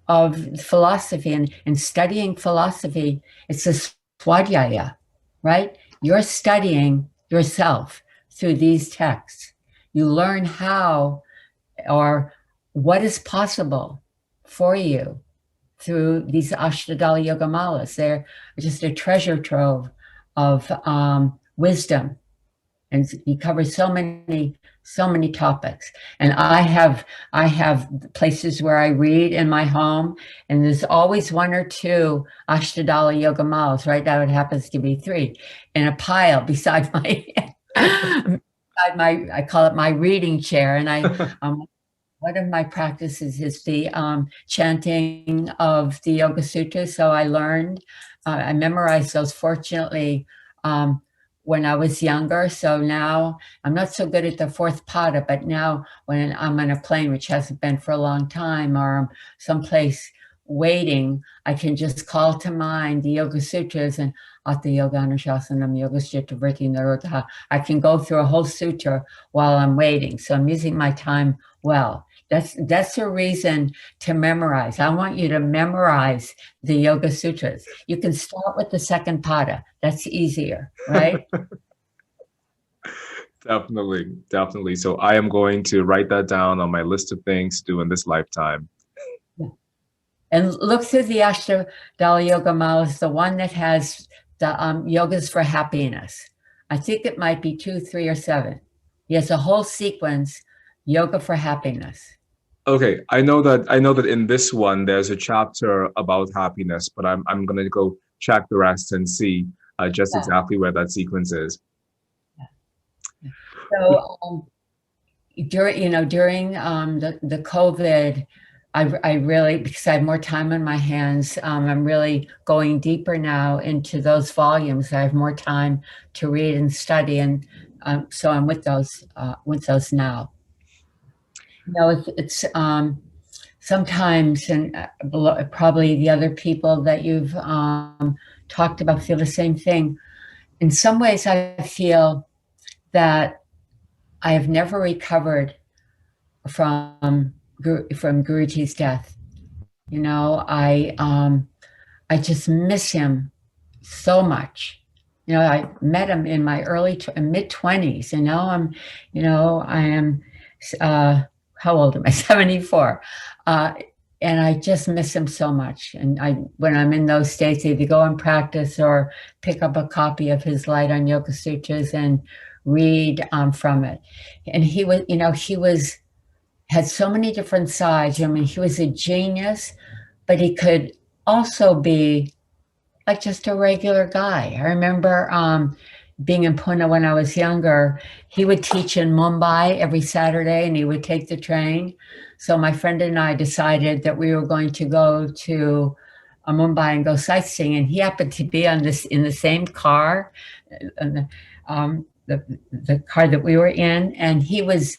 of philosophy. And studying philosophy, it's a swadhyaya, right? You're studying yourself through these texts. You learn how or what is possible for you through these Ashtadala Yoga Malas. They're just a treasure trove of wisdom, and you cover so many topics. And I have places where I read in my home, and there's always one or two Ashtadala Yoga Malas. Right now, it happens to be 3 in a pile beside my beside my, I call it my reading chair, and one of my practices is the chanting of the Yoga Sutras. So I learned, I memorized those fortunately when I was younger. So now I'm not so good at the fourth pada, but now when I'm on a plane, which hasn't been for a long time, or I'm someplace waiting, I can just call to mind the Yoga Sutras and Atha Yoga Anushasanam Yoga Chitta Vritti Nirodha. I can go through a whole sutra while I'm waiting. So I'm using my time well. That's a reason to memorize. I want you to memorize the Yoga Sutras. You can start with the second pada. That's easier, right? Definitely. So I am going to write that down on my list of things to do in this lifetime. Yeah. And look through the Ashtadala Yoga Malas, the one that has the yogas for happiness. I think it might be 2, 3, or 7. He has a whole sequence, yoga for happiness. Okay, I know that in this one there's a chapter about happiness, but I'm gonna go check the rest and see just exactly where that sequence is. Yeah. So during the COVID, I really, because I have more time on my hands, I'm really going deeper now into those volumes. I have more time to read and study, and so I'm with those now. It's sometimes, and probably the other people that you've talked about feel the same thing. In some ways, I feel that I have never recovered from Guruji's death. I just miss him so much. I met him in my mid 20s. I am. How old am I? 74. And I just miss him so much. And when I'm in those states, either go and practice or pick up a copy of his Light on Yoga Sutras and read from it. And he had so many different sides. I mean, he was a genius, but he could also be like just a regular guy. I remember being in Pune when I was younger. He would teach in Mumbai every Saturday, and he would take the train. So my friend and I decided that we were going to go to Mumbai and go sightseeing, and he happened to be in the same car, the car that we were in, and he was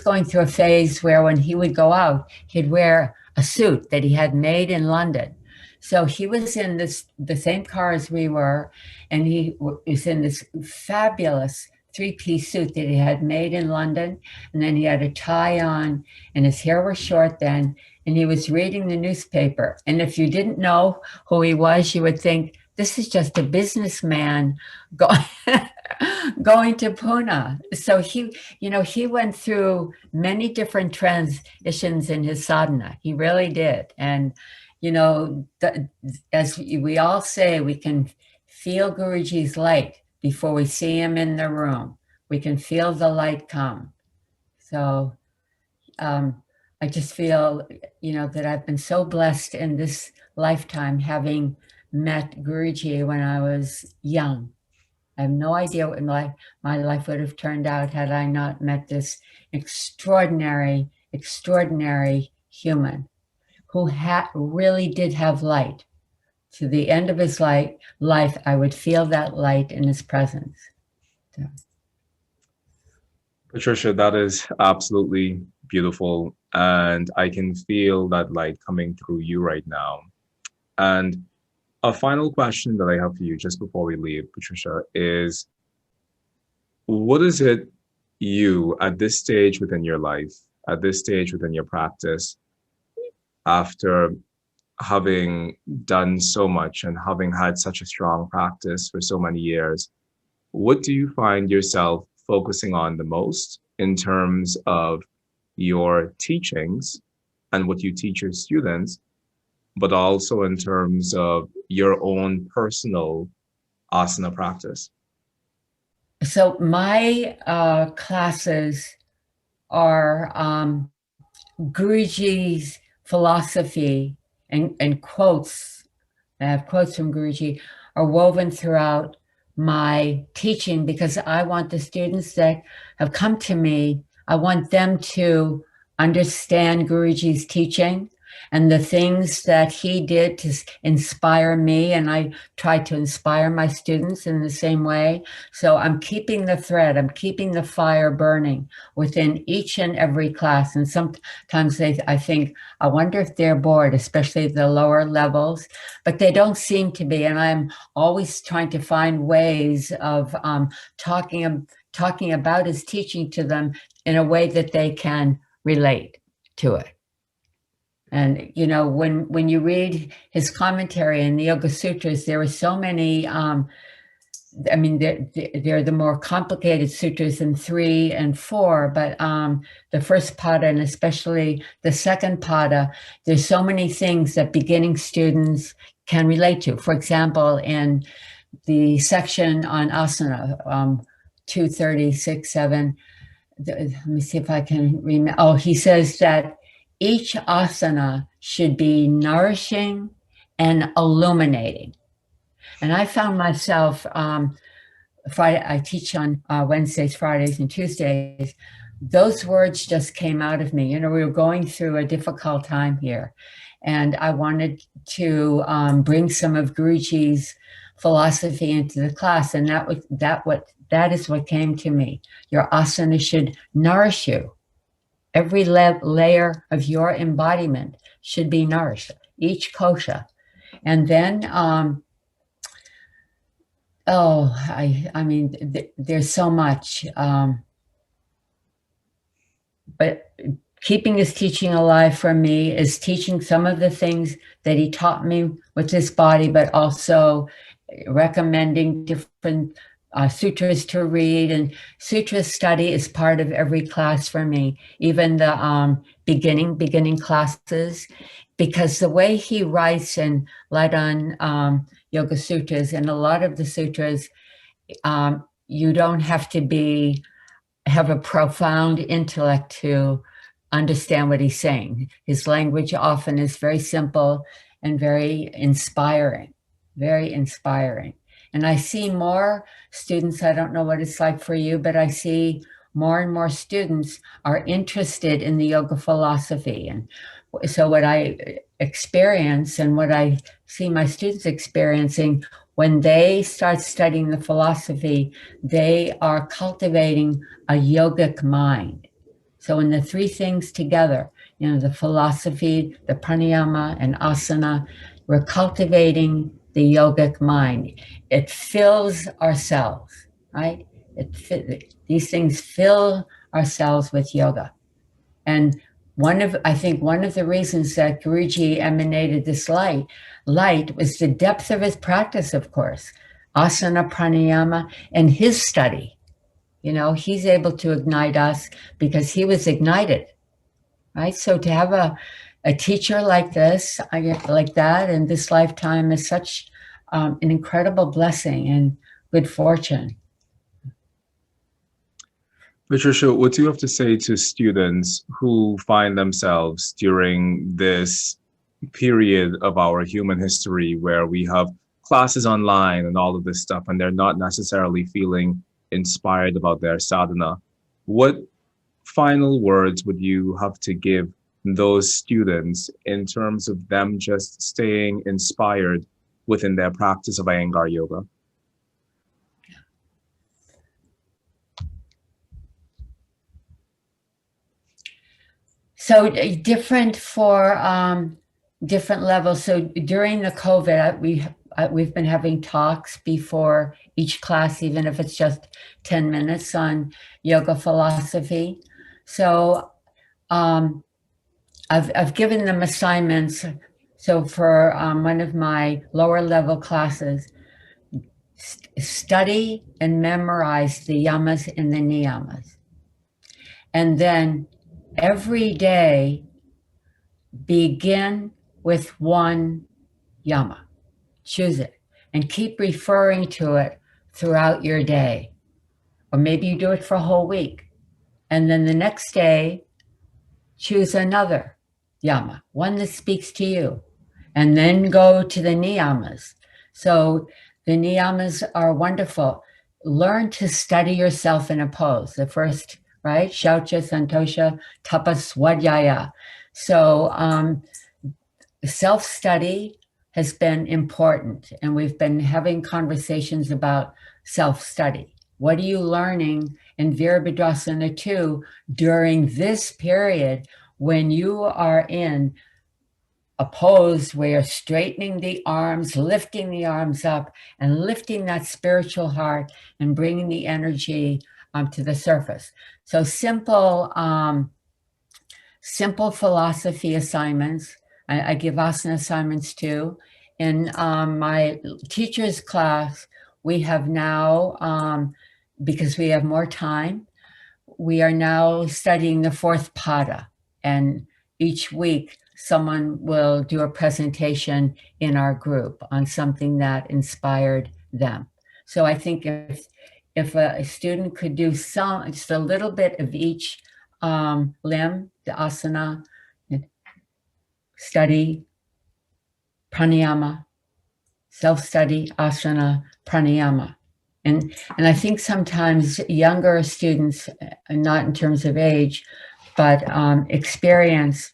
going through a phase where when he would go out, he'd wear a suit that he had made in London. So he was in the same car as we were, and he was in this fabulous 3-piece suit that he had made in London. And then he had a tie on, and his hair was short then, and he was reading the newspaper. And if you didn't know who he was, you would think, this is just a businessman going to Pune. So he went through many different transitions in his sadhana. He really did. And as we all say, we can feel Guruji's light before we see him in the room. We can feel the light come. So I just feel, that I've been so blessed in this lifetime having met Guruji when I was young. I have no idea what my life would have turned out had I not met this extraordinary human who really did have light. To the end of his life, I would feel that light in his presence. So. Patricia, that is absolutely beautiful. And I can feel that light coming through you right now. And a final question that I have for you just before we leave, Patricia, is what is it you, at this stage within your life, at this stage within your practice, after having done so much and having had such a strong practice for so many years, what do you find yourself focusing on the most in terms of your teachings and what you teach your students, but also in terms of your own personal asana practice? So my classes are Guruji's philosophy and quotes. I have quotes from Guruji are woven throughout my teaching because I want the students that have come to me, I want them to understand Guruji's teaching and the things that he did to inspire me. And I try to inspire my students in the same way. So I'm keeping the thread, I'm keeping the fire burning within each and every class. And sometimes I think, I wonder if they're bored, especially the lower levels, but they don't seem to be. And I'm always trying to find ways of talking about his teaching to them in a way that they can relate to it. And you know, when you read his commentary in the Yoga Sutras, there are so many. I mean, they're the more complicated sutras in 3 and 4, but the first pada and especially the second pada, there's so many things that beginning students can relate to. For example, in the section on asana, 236, 7, let me see if I can remember. Oh, he says that each asana should be nourishing and illuminating. And I found myself, Friday, I teach on Wednesdays, Fridays, and Tuesdays. Those words just came out of me. You know, we were going through a difficult time here, and I wanted to bring some of Guruji's philosophy into the class, and that is what came to me. Your asana should nourish you. Every layer of your embodiment should be nourished. Each kosha, and then. Oh, I mean, there's so much, but keeping his teaching alive for me is teaching some of the things that he taught me with his body, but also recommending different sutras to read. And sutra study is part of every class for me, even the beginning classes, because the way he writes and light on Yoga Sutras and a lot of the sutras, you don't have to have a profound intellect to understand what he's saying. His language often is very simple and very inspiring, very inspiring. And I see more students, I don't know what it's like for you, but I see more and more students are interested in the yoga philosophy. And so what I experience and what I see my students experiencing when they start studying the philosophy, they are cultivating a yogic mind. So when the 3 things together, you know, the philosophy, the pranayama, and asana, we're cultivating the yogic mind. It fills our cells, right? These things fill our cells with yoga. And I think one of the reasons that Guruji emanated this light was the depth of his practice, of course, asana, pranayama, and his study. You know, he's able to ignite us because he was ignited, right? So to have a teacher like this, like that in this lifetime is such an incredible blessing and good fortune. Patricia, what do you have to say to students who find themselves during this period of our human history where we have classes online and all of this stuff, and they're not necessarily feeling inspired about their sadhana? What final words would you have to give those students in terms of them just staying inspired within their practice of Iyengar yoga? So different for different levels. So during the COVID, we've been having talks before each class, even if it's just 10 minutes on yoga philosophy. So I've given them assignments. So for one of my lower level classes, study and memorize the yamas and the niyamas. And then every day, begin with one yama. Choose it and keep referring to it throughout your day. Or maybe you do it for a whole week. And then the next day, choose another yama, one that speaks to you. And then go to the niyamas. So the niyamas are wonderful. Learn to study yourself in a pose. The first, right? Shaucha, Santosha, Tapa, Swadhyaya. So self-study has been important. And we've been having conversations about self-study. What are you learning in Virabhadrasana 2 during this period when you are in a pose where you're straightening the arms, lifting the arms up, and lifting that spiritual heart and bringing the energy to the surface? So simple philosophy assignments. I give asana assignments too. In my teacher's class, we have now, because we have more time, we are now studying the fourth pada. And each week, someone will do a presentation in our group on something that inspired them. So I think if a student could do just a little bit of each limb, the asana, study, pranayama, self-study, asana, pranayama. And I think sometimes younger students, not in terms of age, but experience,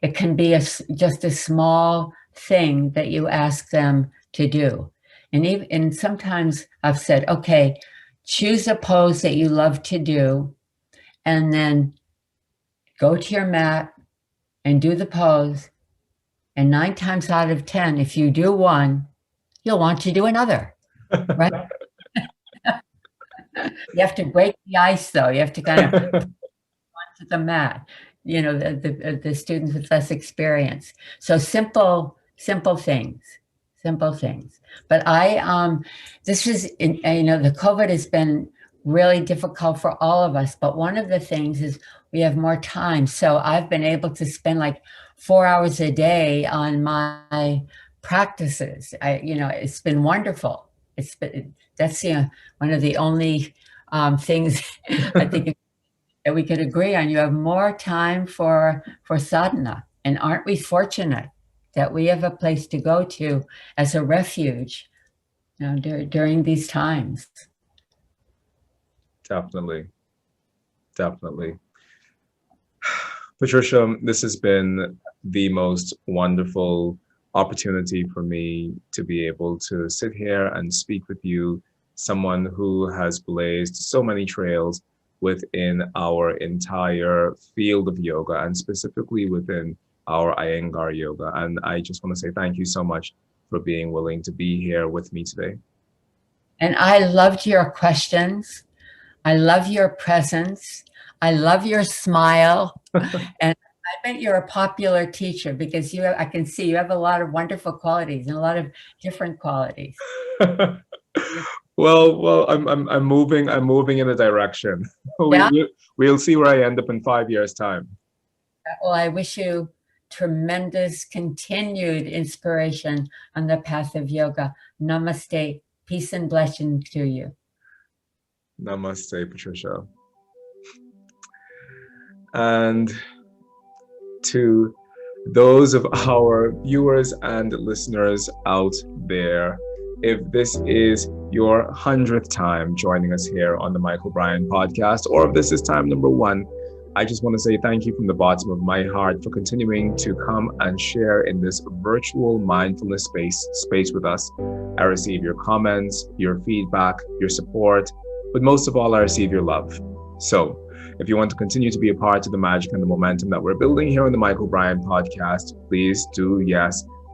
it can be just a small thing that you ask them to do. And sometimes I've said, okay, choose a pose that you love to do, and then go to your mat and do the pose. And 9 times out of 10, if you do one, you'll want to do another, right? You have to break the ice, though. You have to kind of onto the mat, the students with less experience. So simple things. But this is, the COVID has been really difficult for all of us. But one of the things is we have more time. So I've been able to spend like 4 hours a day on my practices. It's been wonderful. That's one of the only things I think that we could agree on. You have more time for sadhana, and aren't we fortunate that we have a place to go to as a refuge during these times? Definitely. Patricia, this has been the most wonderful opportunity for me to be able to sit here and speak with you, someone who has blazed so many trails within our entire field of yoga, and specifically within our Iyengar yoga. And I just want to say thank you so much for being willing to be here with me today. And I loved your questions. I love your presence. I love your smile. And I bet you're a popular teacher because I can see you have a lot of wonderful qualities and a lot of different qualities. Well, I'm moving in a direction. Yeah? We'll see where I end up in 5 years' time. Well, I wish you tremendous continued inspiration on the path of yoga. Namaste. Peace and blessings to you. Namaste, Patricia. And to those of our viewers and listeners out there, if this is your 100th time joining us here on the Mychal Bryan podcast, or if this is time number 1, I just want to say thank you from the bottom of my heart for continuing to come and share in this virtual mindfulness space with us. I receive your comments, your feedback, your support, but most of all, I receive your love. So if you want to continue to be a part of the magic and the momentum that we're building here on the Mychal Bryan podcast, please do,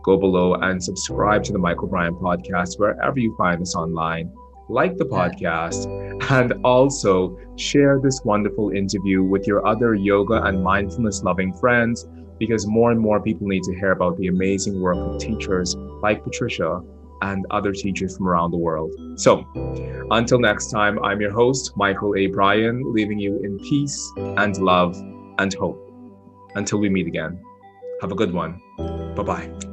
go below and subscribe to the Mychal Bryan podcast wherever you find us online. Like the podcast, and also share this wonderful interview with your other yoga and mindfulness loving friends, because more and more people need to hear about the amazing work of teachers like Patricia and other teachers from around the world. So until next time, I'm your host, Mychal A. Bryan, leaving you in peace and love and hope. Until we meet again, have a good one. Bye-bye.